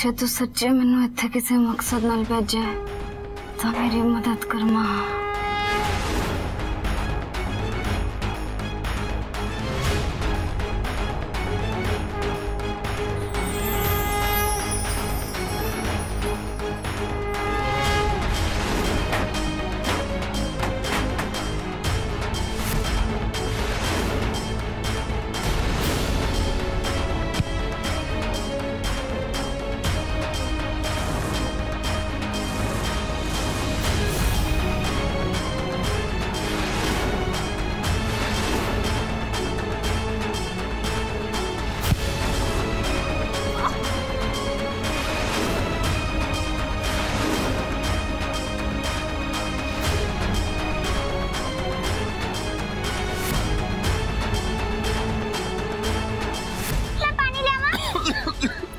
जे तू सच्चे मैनू इत्थे किसी मकसद नाल भेजे तो मेरी मदद कर मां।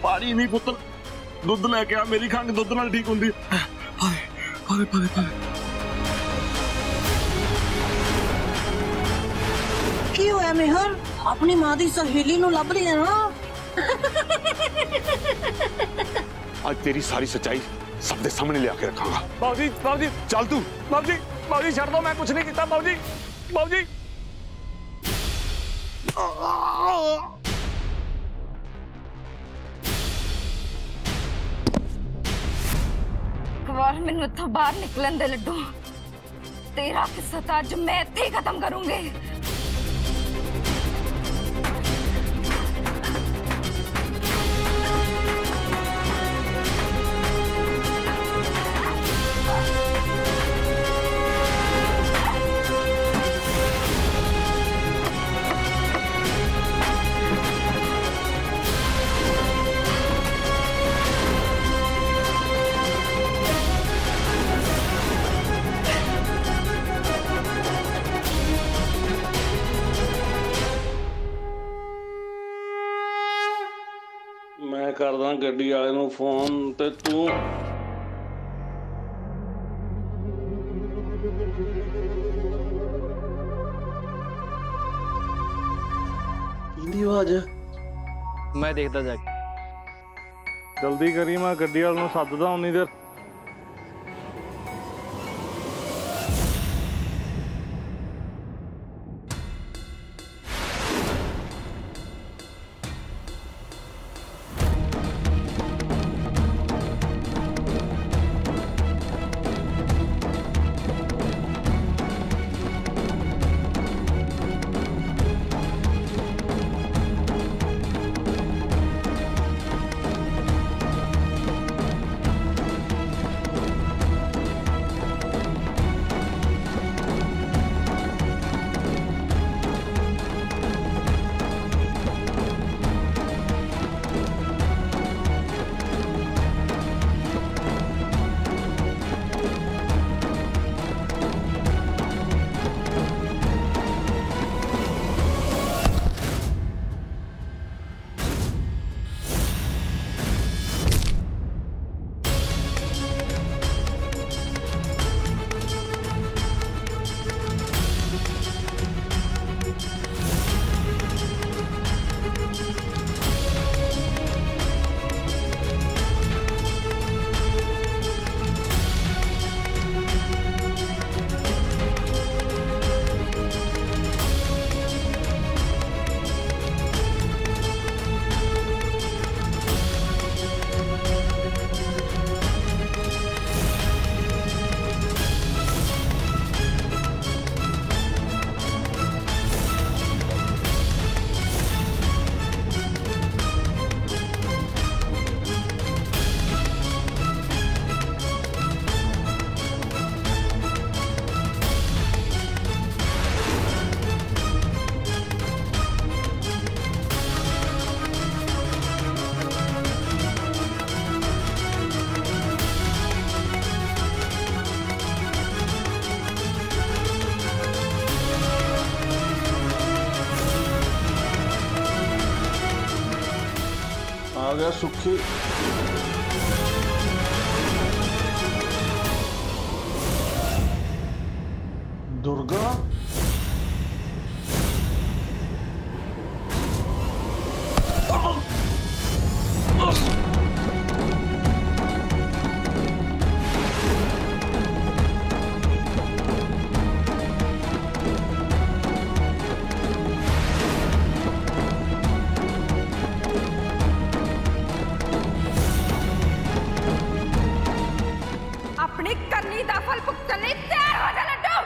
पानी नहीं पुत्र, दुध लेके आ, मेरी खंघ दुध नाल ठीक हुंदी। की होया मेहर, अपनी मां दी सहेली नूं लभ रही है ना? आज तेरी सारी सच्चाई सबके सामने ले आके रखांगा। बाबूजी, बाबूजी चल तू। बाबूजी, बाबूजी छड़ दो, मैं कुछ नहीं किया बाबूजी, बाबूजी। बार मैनू इत्थों बाहर निकलन दे लड्डू, तेरा किस्सा तो अज मैं इत्थे ही खत्म करूंगी। मैं करदा गड्डी वाले नूं फोन ते तू आवाज मैं देखता जाके। जल्दी करी, मैं गड्डी वाले नूं सददा उन्नी देर। आ गया सुखी। दुर्गा चलने तैयार हो जा लड्डू।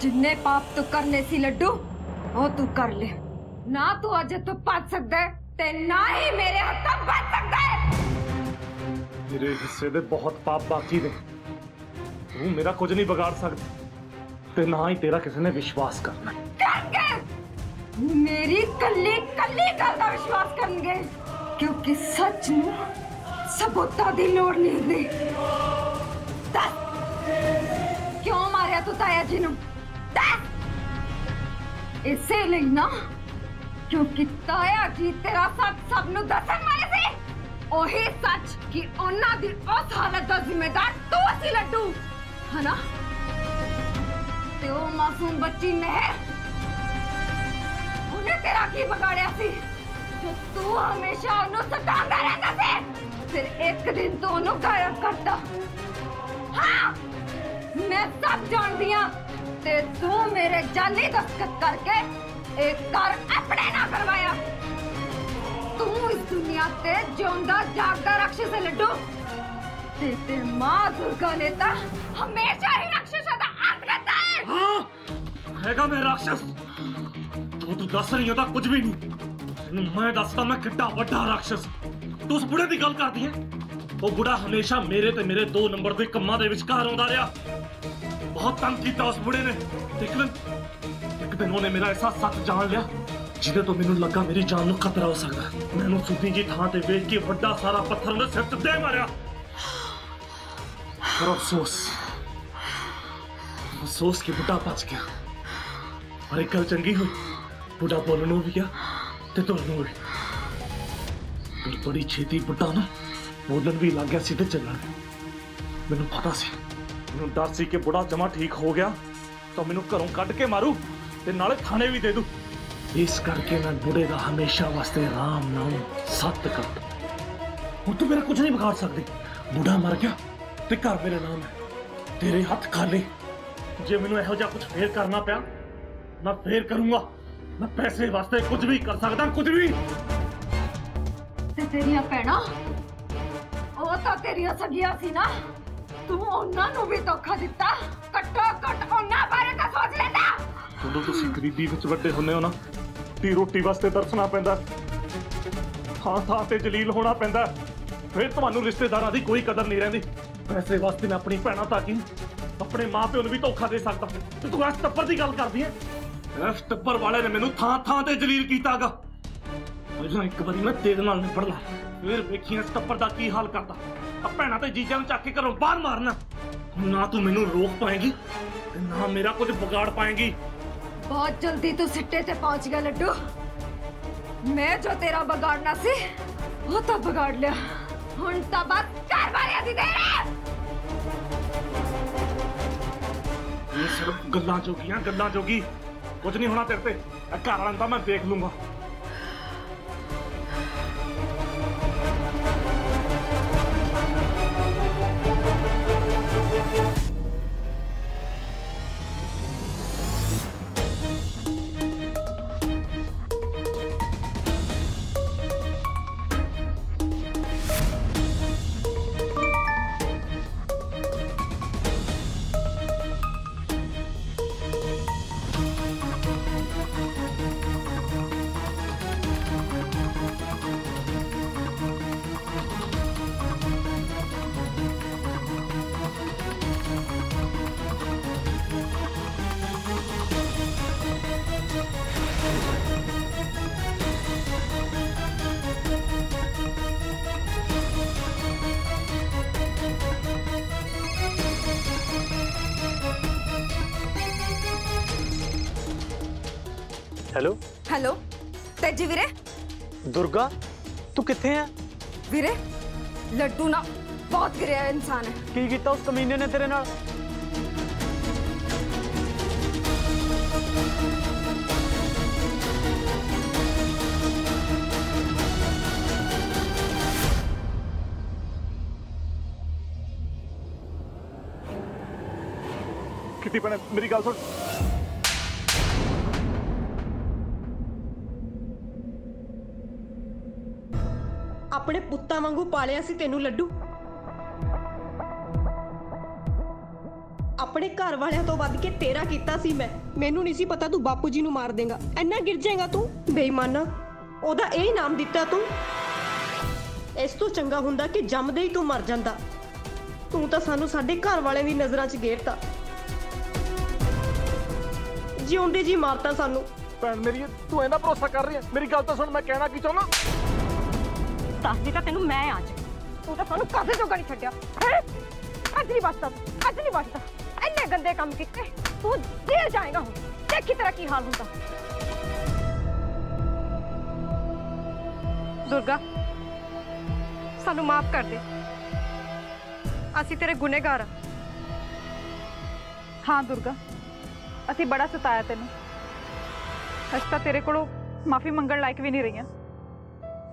जिन्ने पाप तू करने सी लड्डू वो तू कर ले। ना तू अज तो बच सकता है ते ना ही मेरे हाथों बच सकता है। मेरे हिस्से दे बहुत पाप बाकी ने। तू मेरा कुछ नहीं बिगाड़ सकती ते ना ही तेरा किसी ने विश्वास करना। करके मेरी कल्ली कल्ली गल दा विश्वास करनगे क्योंकि सच नूं सबूतां दी लोड़ नहीं हुंदी। दस क्यों मारिया तू ताया जी नूं? इसे लिए ना क्योंकि ताया जी तेरा सच सब नूं दसन वाले सी। ओही सच कि उन्हां दी उस हालत दा जिम्मेदार तू सी लड्डू, है ना? ते ओ मासूम बच्ची मेहर उन्हें तेरा की बिगाड़िया सी जो तू हमेशा उन्हें सतांदा रहंदा सी। फिर एक दिन तू उन्हें गायब करता। हाँ मैं सब जानदी हां ते तू मेरे जाली दस्तखत करके एक घर अपने ना करवाया। तू इस दुनिया ते जिंदा जागदा राक्षस है लड्डू। ते मां दुर्गा ने ता हमेशा ही राक्षसों दा अंत करता है। हाँ हैगा मैं राक्षस। तू दस रही होता कुछ भी नहीं। मैं दसदा मैं किड्डा वड्डा राक्षस। तू उस बुढ़े दी गल करदी है। वो बुढ़ा हमेशा मेरे ते मेरे दो नंबर दे कम्मां दे विचकार आउंदा रहा। बहुत तंग किया उस बुढ़े ने। एक दिन उन्हें मेरा ऐसा सच जान लिया जिदे तो मैनू लगा मेरी जान नू खतरा हो सकता। मैनू सुधी जी थां ते वेख के वड्डा सारा पत्थर उन्हें सिर ते दे मारिया। पर अफसोस कि बुढ़ा बच गया। और एक गल चंगी हुई बुढ़ा बोलनों भी गया ते तुरनों भी। पर बड़ी छेती बुढ़ा ना बोलन भी लग गया सीधे चलण। मैनू पता सी मैनू डर सी कि बुढ़ा जमा ठीक हो गया तो मैनू घरों कढ़ के मारू ते नाले थाने भी दे दू। इस करके मैं बुढ़े का हमेशा वास्ते राम नाम सत कर। हुण तू मेरा कुछ नहीं बिगाड़ सकती। बुढ़ा मर गया ते घर मेरे नाम है। तेरे हाथ खाली। जे मैनू इहो जिहा कुछ फेर करना पिया मैं फेर करूंगा। मैं पैसे वास्ते कुछ भी कर सकदा कुछ भी। ते तेरियां भैणां ओ तां तेरियां सगियां सी ना। तू उन्हां नूं भी धोखा दिता। घट्टो घट्ट उन्हां बारे तां सोच लेंदा। ਜਦੋਂ ਤੁਸੀਂ ਗਰੀਬੀ ਵਿੱਚ ਵੱਡੇ ਹੁੰਦੇ ਹੋ ਨਾ ਤੀ ਰੋਟੀ ਵਾਸਤੇ ਤਰਸਣਾ ਪੈਂਦਾ। ਥਾਂ ਥਾਂ ਤੇ ਜਲੀਲ ਹੋਣਾ ਪੈਂਦਾ। ਫਿਰ ਤੁਹਾਨੂੰ ਰਿਸ਼ਤੇਦਾਰਾਂ ਦੀ ਕੋਈ ਕਦਰ ਨਹੀਂ ਰਹਿੰਦੀ। ਪੈਸੇ ਵਾਸਤੇ ਮੈਂ ਆਪਣੀ ਭੈਣਾਂ ਤੱਕ ਹੀ ਆਪਣੇ ਮਾਂ-ਪਿਓ ਨੂੰ ਵੀ ਧੋਖਾ ਦੇ ਸਕਦਾ। ਤੇ ਤੂੰ ਇਸ ਟੱਬਰ ਦੀ ਗੱਲ ਕਰਦੀ ਹੈ। ਇਸ ਟੱਬਰ ਵਾਲੇ ਨੇ ਮੈਨੂੰ ਥਾਂ ਥਾਂ ਤੇ ਜਲੀਲ ਕੀਤਾਗਾ। ਪਹਿਲਾਂ ਇੱਕ ਵਾਰੀ ਮੈਂ ਤੇਰੇ ਨਾਲ ਨਿਬੜ ਲਾ ਫਿਰ ਵੇਖੀ ਇਸ ਟੱਬਰ ਦਾ ਕੀ ਹਾਲ ਕਰਦਾ। ਆ ਭੈਣਾਂ ਤੇ ਜੀਜਾਂ ਨੂੰ ਚੱਕ ਕੇ ਘਰੋਂ ਬਾਹਰ ਮਾਰਨਾ। ਨਾ ਤੂੰ ਮੈਨੂੰ ਰੋਕ ਪਾਏਗੀ ਤੇ ਨਾ ਮੇਰਾ ਕੁਝ ਵਿਗਾੜ ਪਾਏਗੀ। बहुत जल्दी तू सिट्टे ते पहुंच गया लड्डू। मैं जो तेरा बिगाड़ना सी वो तो बिगाड़ लिया। हुण तां बस घर वालियां दी देर है। ये सिर्फ गल्लां जोगी कुछ नहीं होना तेरे ते। घर वाला मैं देख लूंगा। हेलो हेलो तेजी वीरे। दुर्गा तू किथे है? वीरे लड्डू ना बहुत गिरिया इंसान है। की कीता उस कमीने ने तेरे नाल? कितनी बने मेरी गल सुन। अपने पुत्तां वांगू पालिया सी तेनू लड्डू। अपने घर वालियां तो वध के तेरा कीता सी मैं। मैनू नहीं सी पता तू बापू जी नू मार देगा। इन्ना गिर जाएगा तू बेईमाना। ओदा यही नाम दिता तू। इस तो चंगा हुंदा कि जमदे ही तू मर जांदा। तू तां सानू साडे घर वालियां दी नज़रां च घेरता। जिउंदे जी मारता सानू। भैन मेरी तू इन्ना भरोसा कर रही है? मेरी गल तो सुन, मैं कहना की चाहना। दस दी तां तैनू मैं आज। तू तां सानू कासे जोगा नहीं छड्डिया। अज नहीं बचदा, अज नहीं बचदा। इन्ने गंदे काम कीते तू जेल जाएगा। हुण देखी तेरा की हाल हुंदा। दुर्गा सानू माफ कर दे। असीं तेरे गुनहगार हां। हाँ दुर्गा, असी बड़ा सताया तेन। अस तां तेरे कोलों माफी मंगण लायक भी नहीं रही।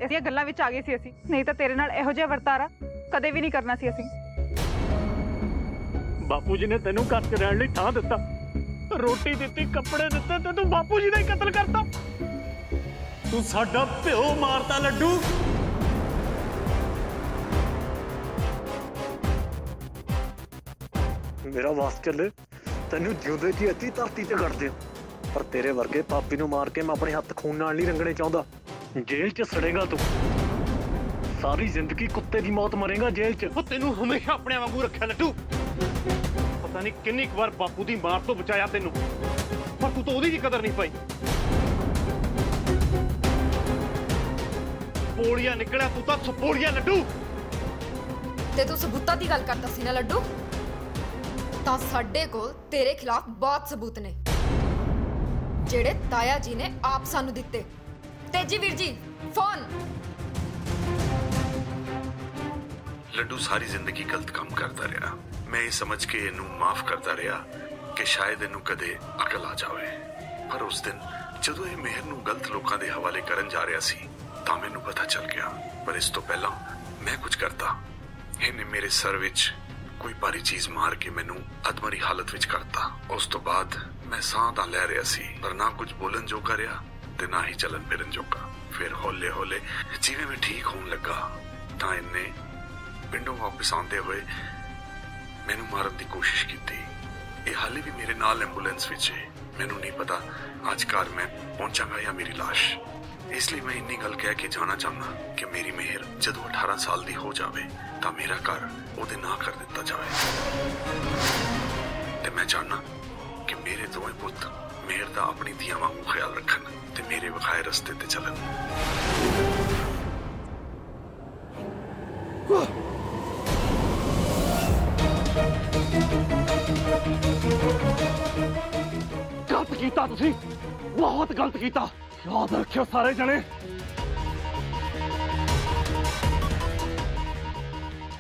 इस गल्लां विच आ गए सी असीं, नहीं तो तेरे नाल इहो जिहा वरतारा कदे भी नहीं करना सी असीं। बापू जी ने तेनू घर च रहण लई थां दित्ता, रोटी दित्ती, कपड़े दित्ते ते तू बापू जी दा ही कत्ल करता। तू साडा प्यो मारता लड्डू। मेरा वास चले तेनू जिउंदे जी अद्धी धरती ते गड़ दे। पर तेरे वर्गे पापी नू मार के मैं अपने हत्थ खून नाल नहीं रंगने चाहुंदा। जेल च सड़ेगा तू। सारी जिंदगी कुत्ते की मौत मरेगा जेल च। तेनू हमेशा अपने वांगू रखा लड्डू। पता नहीं किन्नी बार बापू दी मार तो बचाया तेनू, पर तू तो ओदी भी कदर नहीं पाई। पोड़िया निकलिया तू तो सपोड़िया लड्डू। ते तू सबूतां दी गल करदा सी ना लड्डू? तां साडे कोल तेरे खिलाफ बहुत सबूत ने, जेड़े ताया जी ने आप सानू दिते। तेजी वीर जी फोन। लड्डू सारी जिंदगी गलत काम करता रहा। मैं ये समझ के इनू माफ करता रहा कि शायद इनू कदे अकल आ जावे। पर उस दिन जदों ये मेहर नू गलत लोकां दे हवाले करन जा रहा सी तां मैनू पता चल गया। पर इस तो पहला मैं कुछ करता, इन्हें मेरे सर विच कोई भारी चीज मार के मैनू अधमरी हालत विच करता। उस तो बाद मैं साह तां लै रहा सी, पर ना कुछ बोलन जोगा रहा ते ना ही चलन फिरन जोगा। फिर हौले हौले जिवें मैं ठीक होने लगा तां इन्हें पिंडों वापस आंदे हुए मैनू मारन की कोशिश की। ये हाले भी मेरे नाल एंबुलेंस विच है। मैनू नहीं पता आज घर मैं पहुंचांगा या मेरी लाश। इसलिए मैं इन्नी गल कह के जाना चाहना कि मेरी मेहर जदों 18 साल दी हो जावे तां मेरा घर ओदे ना कर दिता जाए। ते मैं चाहना कि मेरे दोवें पुत मेहर दा अपनी धियां वांगू ख्याल रखन ते मेरे विखाए रस्ते ते चलन। गलत कीता तुसी, बहुत गलत कीता। याद रखियो सारे जने।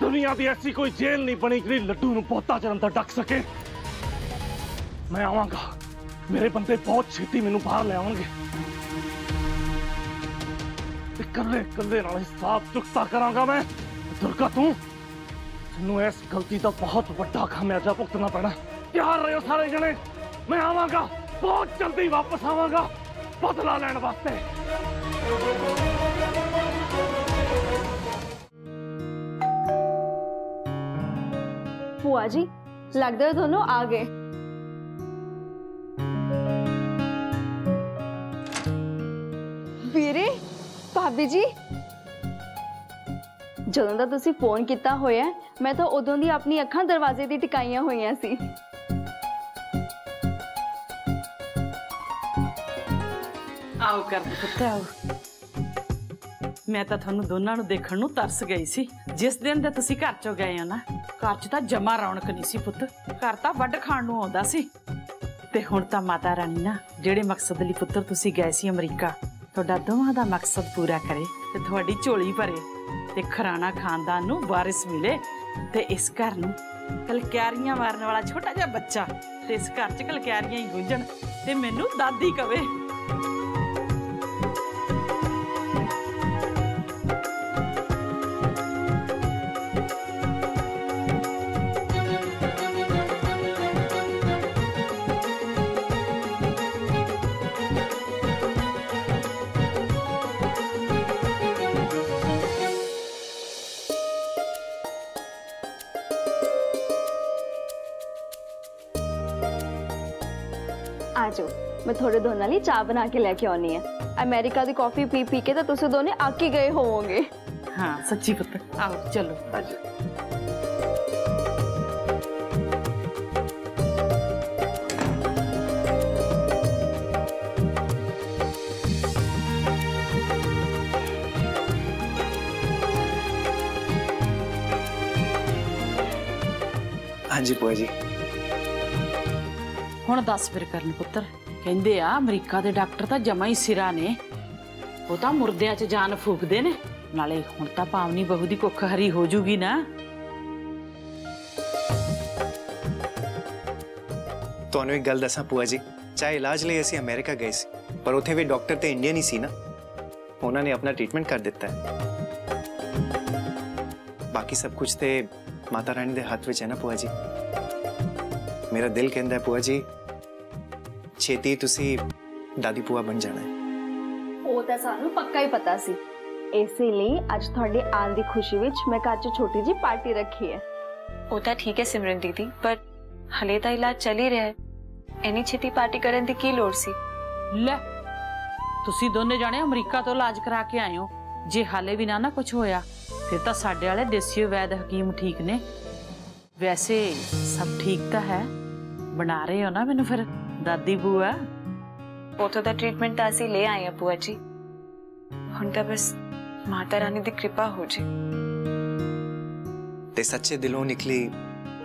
दुनिया की ऐसी कोई जेल नहीं बनी जी लड्डू नूं बहुता चरण तक डक सके। मैं आवांगा, मेरे बंदे बहुत छेती मैनू बाहर ले आउणगे। कल्ले कल्ले नाल हिसाब चुकता करांगा मैं। दुर्गा तू तैनू इस गलती का बहुत बड़ा खामियाजा भुगतना पैना। तैयार रहो सारे जने, मैं आवांगा, बहुत जल्दी वापस आवांगा बदला लैण वास्ते। बुआ जी लगता है दोनों आ गए। ਵੀਰੇ ਭਾਬੀ जी ਜਦੋਂ ਦਾ ਤੁਸੀਂ ਫੋਨ ਕੀਤਾ ਹੋਇਆ मैं तो ਉਦੋਂ ਦੀ ਆਪਣੀ ਅੱਖਾਂ ਦਰਵਾਜ਼ੇ ਤੇ ਟਿਕਾਈਆਂ ਹੋਈਆਂ ਸੀ। आओ कर पुत्र आओ। मैं तो थानू दोनों नू देखण नू तरस गई सी। जिस दिन दे तुसी घर चों गए हो ना, घर च तां जमा रौनक नहीं सी पुत। घर तां वड्ड खाण नू आउंदा सी ते हुण तां माता रानी ना जिहड़े मकसद लई पुत्र तुसी गए सी अमरीका, तुहाडा दोवां दा मकसद पूरा करे ते तुहाडी झोली भरे ते खराना खानदान नू वारिस मिले ते इस घर नू कलक्यारियां मारन वाला छोटा जिहा बच्चा ते इस घर च कलक्यारियां ही गुंजण ते मैनू दादी कवे। आ जाओ, मैं थोड़े दोनों लिए चाय बना के लेके आनी है। अमेरिका की कॉफी पी पी के तो तुम दोनों आक ही गए होवोगे। हाँ सच्ची पुत्र, आओ चलो। हाँ जी बुआ जी। हुण दस फिर करन पुत्र, कहंदे आ अमरीका दे डॉक्टर तां जमा ही सिरा ने, वो तां मुर्दियां च जान फूकदे ने। नाले हुण तां पावनी बहू दी कुख हरी हो जूगी ना। तुहानू एक गल दसां भूआ जी, चाहे इलाज लई असीं अमेरिका गए सी, पर उत्थे भी डॉक्टर ते इंडियन ही सी ना, उन्होंने अपना ट्रीटमेंट कर दिता है। बाकी सब कुछ ते माता रानी दे हाथ विच है ना भूआ जी। मेरा दिल कहता है भूआ जी छेती तुसी दादी भूआ बन जाना है। वो तो सानू पक्का ही पता सी, इसीलिए आज थोड़ी आन दी खुशी विच मैं घर च छोटी जी पार्टी रखी है। वो तो ठीक है सिमरन दीदी, पर हले तो इलाज चल ही रहा है, इन्नी छेती पार्टी करन दी की लोड़ सी। ले तुसी दोने जाने अमरीका तो इलाज करा के आए हो, जे हाले भी ना कुछ होया फिर तो साडे वाले देसी वैद हकीम ठीक ने। वैसे सब ठीक तो है, बना रहे हो ना मैनू फिर दादी बुआ? वो तो ट्रीटमेंट तो असीं ले आए हैं बुआ जी, हुण तां बस माता रानी दी कृपा हो जे। ते सच्चे दिलों निकली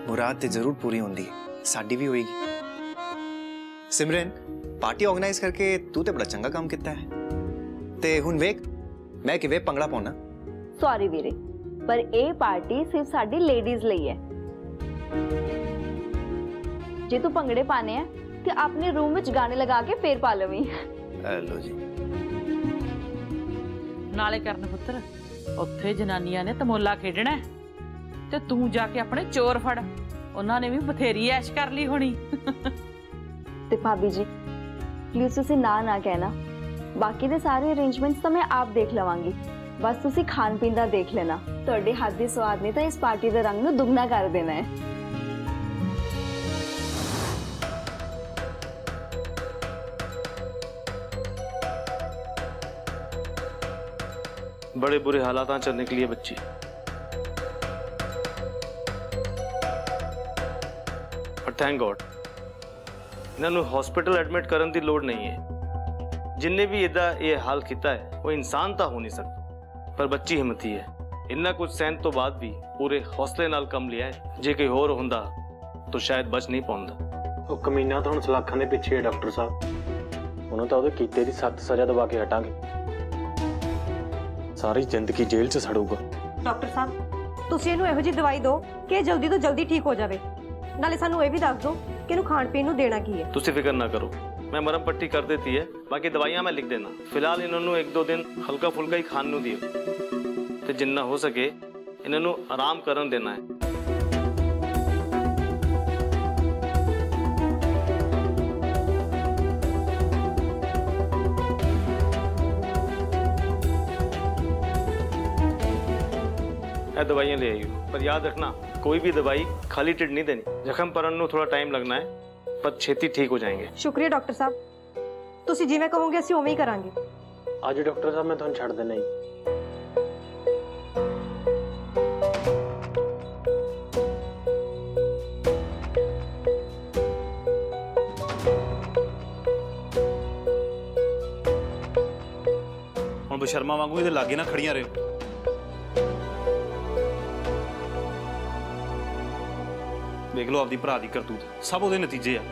मुराद ते जरूर पूरी होंदी है, साडी भी होएगी। सिमरन पार्टी ऑर्गेनाइज करके तू ते बड़ा चंगा काम किया है, ते हुण वेख मैं किवें पंगड़ा पाउणा। सॉरी वीरे, पर ए पार्टी सिर्फ साडी लेडीज लई है। जे तू पंगड़े पाने हैं ते अपने रूम विच गाने लगा के फिर पा लवी। लो जी। नाले करन पुत्र, उत्थे जनानियां ने तमोला खेडना है ते तू जाके अपने चोर फड़, उन्हां ने भी बथेरी ऐश कर ली होनी। ते भाभी जी प्लीज तुसी ना कहना, बाकी दे सारे अरेंजमेंट्स तो मैं आप देख लवांगी, बस तुसी खान पीन दा देख लेना। तुहाडे हाथ दे स्वाद ने तो इस पार्टी दे रंग नू दुगना कर देना है। बड़े बुरे हालात च निकली है बच्ची, पर थैंक गॉड इन्होंने हॉस्पिटल एडमिट करने की लोड़ नहीं है। जिन्हें भी इदा ये हाल किया है वो इंसान तो हो नहीं सकता, पर बच्ची हिम्मती है। इन्ना कुछ सहन तो बाद भी पूरे हौसले नाल कम लिया है। जे कोई होर हुंदा तो शायद बच नहीं पाउंदा। वो कमीना तो हुण सलाखां दे पिछे है डॉक्टर साहब, उन्होंने तो उहदे कीते दी सख्त सजा दवा के हटांगे, सारी जिंदगी जेल च सड़ूगा। डॉक्टर साहब ਤੁਸੀਂ ਇਹਨੂੰ ਇਹੋ ਜਿਹੀ ਦਵਾਈ ਦਿਓ ਕਿ ਇਹ ਜਲਦੀ ਤੋਂ ਜਲਦੀ ਠੀਕ ਹੋ ਜਾਵੇ। ਨਾਲੇ ਸਾਨੂੰ ਇਹ ਵੀ ਦੱਸ ਦਿਓ ਕਿ ਇਹਨੂੰ ਖਾਣ ਪੀਣ ਨੂੰ ਦੇਣਾ ਕੀ ਹੈ। ਤੁਸੀਂ ਫਿਕਰ ਨਾ ਕਰੋ, मैं मरम पट्टी कर देती है, बाकी दवाइयां मैं लिख देना। फिलहाल इन्होंने 1-2 दिन हल्का फुल्का ही खान नू दियो ते जिन्ना हो सके इन्होंने आराम करन देना है। दवाइयां ले आइयो, पर याद रखना कोई भी दवाई खाली टिड नहीं देनी। जख्म परन नू थोड़ा टाइम लगना है पर छेती ठीक हो जाएंगे। शुक्रिया डॉक्टर साहब, तुसी जिवें कहोगे ਅਸੀਂ ਉਵੇਂ ਹੀ ਕਰਾਂਗੇ। आज डॉक्टर साहब मैं ਤੁਹਾਨੂੰ ਛੱਡ ਦੇਣਾ ਹੀ। ਹੁਣ ਬਸ਼ਰਮਾ ਵਾਂਗੂ ਇਹਦੇ ਲਾਗੇ ਨਾ ਖੜੀਆਂ ਰਹੋ। ਦੇਖ ਲਓ ਆਪਦੀ ਭਰਾ ਦੀ ਕਰਤੂਤ, ਸਭ ਉਹਦੇ ਨਤੀਜੇ ਆ।